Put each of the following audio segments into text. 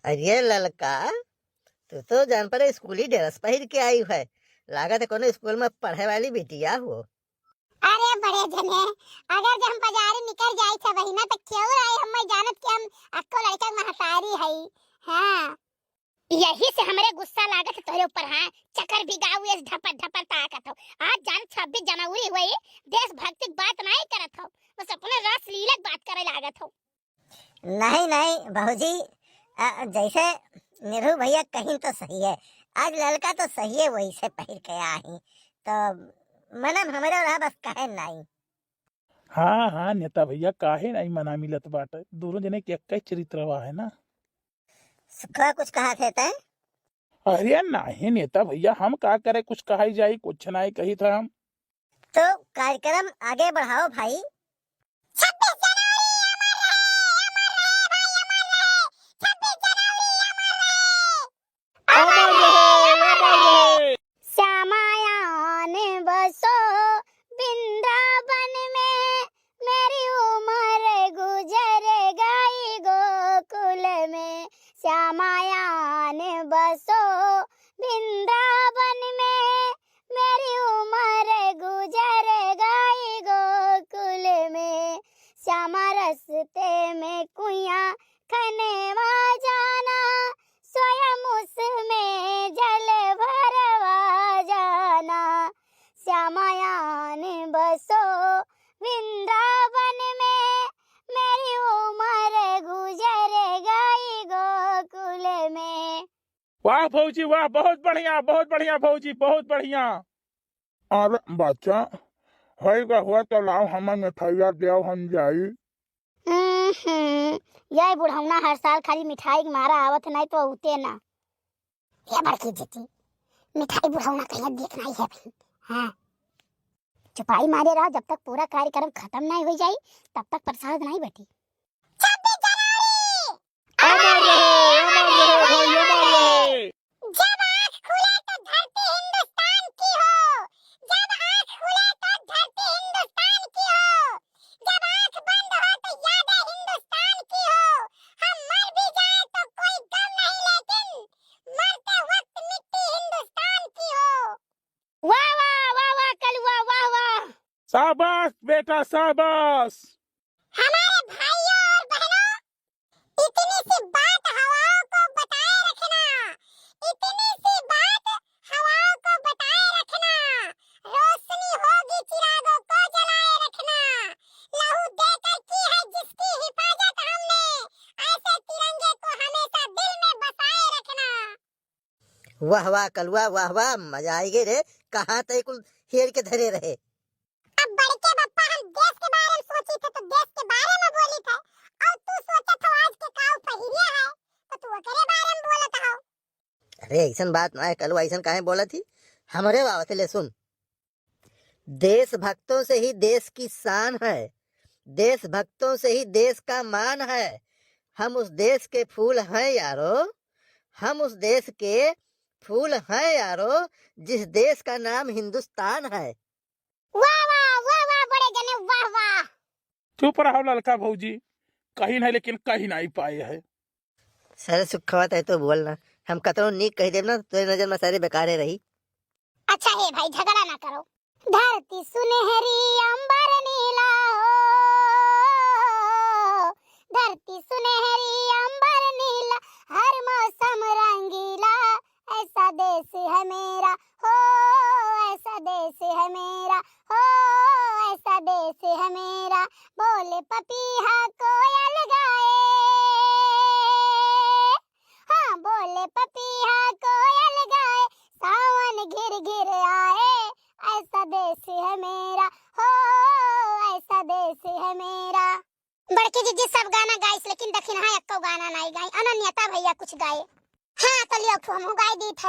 अरे ललका, तू तो जान पर स्कूली ड्रेस पहिर के आई है। लागत है कोनो स्कूल में पढ़े वाली बिटिया हो। अरे बड़े जने, अगर जब हम बाजारी निकल जाई छ बहिना त क्यों रहे हम जानत कि हम अक्को लड़का महतारी हई। हां, यही से हमरे गुस्सा लागत है तोरे ऊपर। हां, चक्कर भी गाऊ इस ढपर ढपर ताकत हो। आज जान 26 जनवरी हुई, देशभक्ति बात नहीं करत हो, बस अपने रस लीलक बात करे लागत हो। नहीं नहीं भौजी, जैसे निरू भैया कहीं तो सही है। आज लड़का तो सही है, वही से पहिर के आई तो मनम हमरे रहा बस कहे नहीं। हाँ हाँ नेता भैया, काहे नहीं मना मिलत बाटे। दोनों जने के एक चरित्रवा है ना। सुखवा कुछ कहा थे तय? अरे नहीं नेता भैया, हम का करे, कुछ कहा जाई, कुछ नहीं कही था हम। तो कार्यक्रम आगे बढ़ाओ भाई। 26 जनवरी अमर रहे भाई, अमर रहे 26 जनवरी अमर रहे, अमर रहे। श्यामायान बसो वृंदावन में, मेरी उम्र गुजर गई गोकुल में। श्यामायान बसो वृंदावन में, मेरी उम्र गुजर गई गोकुल में। श्यामा रस्ते में कुइया खनेवा जाना, स्वयं उसमें जल भरवा जाना। श्यामायान बसो वृंदावन में, मेरी उम्र गुजर गई गोकुल में। वाह भौजी वाह, बहुत बढ़िया भौजी, बहुत बढ़िया। और बच्चा होएगा हुआ तो लाओ हमें मिठाइया देव, हम जाई। यही बुढ़ौना हर साल खाली मिठाई के मारा आवत नहीं तो उते ना। ये बड़की जीती मिठाई बुढ़ौना कहीं देखना ही है भाई। हाँ, चुपाई मारे रहा जब तक पूरा कार्यक्रम खत्म नहीं हो जाए, तब तक प्रसाद नहीं बटी। 26 जनवरी अमर रहे, अमर रहे भाई, अमर रहे। जब आँख खुले तो धरती हिंदुस्तान की हो, जब आँख खुले तो धरती हिंदुस्तान की हो, जब आँख बंद हो तो यादें हिंदुस्तान की हो। हम मर भी जाए तो कोई गम नहीं, लेकिन मरते वक्त मिट्टी हिंदुस्तान की हो। वाह वाह वाह वाह कलुआ, वाह वाह। शाबाश बेटा शाबाश। हमारे भाइयों और बहनों, इतनी सी बात हवाओं को बताए रखना, इतनी सी बात हवाओं को बताए रखना। रोशनी होगी चिरागों को जलाए रखना। लहू देकर की है जिसकी हिफाजत हमने, ऐसे तिरंगे को हमेशा दिल में बसाए रखना। वाह वाह कलुआ, वाह वाह, मजा आई गई रे। कहाँ तक कुल हेर के धरे रहे। अब बड़के बप्पा, हम देश के बारे में सोची थे तो देश के बारे में बोली थे, और तू सोचा था आज के काऊ पहिरिया है तो तू ओकरे बारे में बोलत हो। अरे ऐसन बात ना है कलुआ, ऐसन काहे बोला थी। हमरे बात ले सुन। देशभक्तों से ही देश की शान है, देशभक्तों से ही देश का मान है। हम उस देश के फूल हैं यारो, हम उस देश के फूल हैं यारो, जिस देश का नाम हिंदुस्तान है। वाह वाह बड़े जने, वाह वाह। चुप रहो लड़का भौजी, कहीं नहीं लेकिन कहीं नहीं पाए है। सर सुखवत है तो बोलना, हम कतरो नीक कह देव ना तो नजर में सारे बेकारे रही। अच्छा है भाई, झगड़ा ना करो। धरती सुनहरी अंबर नीला हो, धरती सुनहरी अंबर नीला, हर मौसम रंगीला, ऐसा देश है मेरा हो, ऐसा देश है मेरा हो, ऐसा देश है मेरा। बोले पपीहा कोयल गाए, हाँ बोले पपीहा कोयल गाए, सावन घिर घिर आए, ऐसा देश है मेरा हो, ऐसा देश है मेरा। बड़की जी सब गाना गाइस, लेकिन दक्षिण हाँ एको गाना नहीं गाई। अनन्यता भैया कुछ गाए। हाँ तो लियो हम गाई दी थे।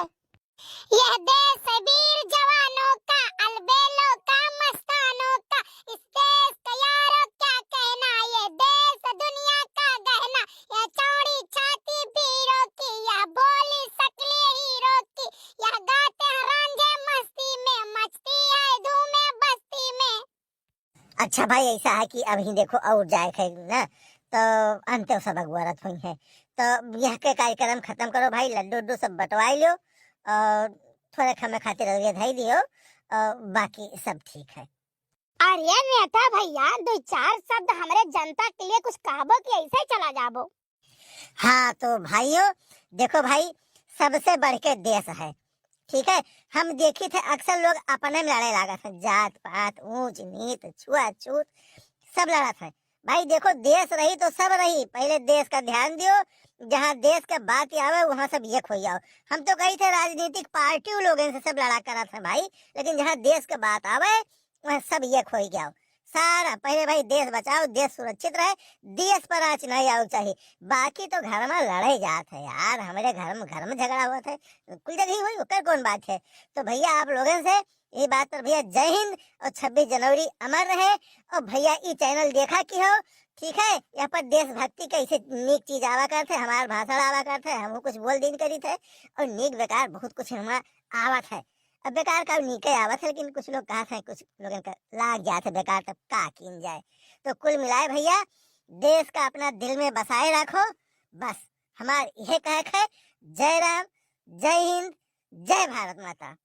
यह देश है वीर जवानों का, अलबेलों का, मस्तानों का, इस देश का यारों क्या कहना, ये देश दुनिया का गहना, यह चौड़ी छाती वीरों की, यह बोली शक्लें हीरों की, यह गाते हैं रांझे मस्ती में, मचती है धूमें बस्ती में। अच्छा भाई, ऐसा है कि अभी देखो और जाए है ना, तो अंत्य सबक वरत हुई है। तो यह के कार्यक्रम खत्म करो भाई, लड्डू उड्डू सब बंटवाई लो और थोड़े खमे खातिर रविया धाई दियो, बाकी सब ठीक है। अरे नेता भैया, दो चार शब्द हमारे जनता के लिए कुछ कहबो कि ऐसे ही चला जाबो? हाँ तो भाइयों देखो भाई, सबसे बढ़ के देश है, ठीक है। हम देखी थे अक्सर लोग अपने में लड़ाई लागत है, जात पात ऊंच नीच छुआछूत सब लड़त है। भाई देखो देश रही तो सब रही, पहले देश का ध्यान दियो, जहाँ देश का बात आवे वहाँ सब एक हो जाओ। हम तो कही थे राजनीतिक पार्टियों लोग से सब लड़ा करत है भाई, लेकिन जहाँ देश का बात आवे वहाँ सब एक हो जाओ। सारा पहले भाई देश बचाओ, देश सुरक्षित रहे, देश पर आँच नहीं आओ चाहिए। बाकी तो घर में लड़े जात है यार, हमारे घर में झगड़ा हुआ था, कुल जगह हुई, ओकर कौन बात है। तो भैया आप लोगों से ये बात पर भैया जय हिंद और 26 जनवरी अमर रहे। और भैया ये चैनल देखा कि हो, ठीक है, यहाँ पर देशभक्ति कैसे नीक चीज आवा करते, हमारे भाषण आवा करते, हम कुछ बोल दिन करी थे, और नीक बेकार बहुत कुछ हमारा आवत है। अब बेकार का नीके आवत है, लेकिन कुछ लोग कहा था, कुछ लोगों का लाग जाते बेकार, तब का किन जाए। तो कुल मिलाए भैया देश का अपना दिल में बसाए रखो, बस हमारा यह कह है। जय राम, जय हिंद, जय भारत माता।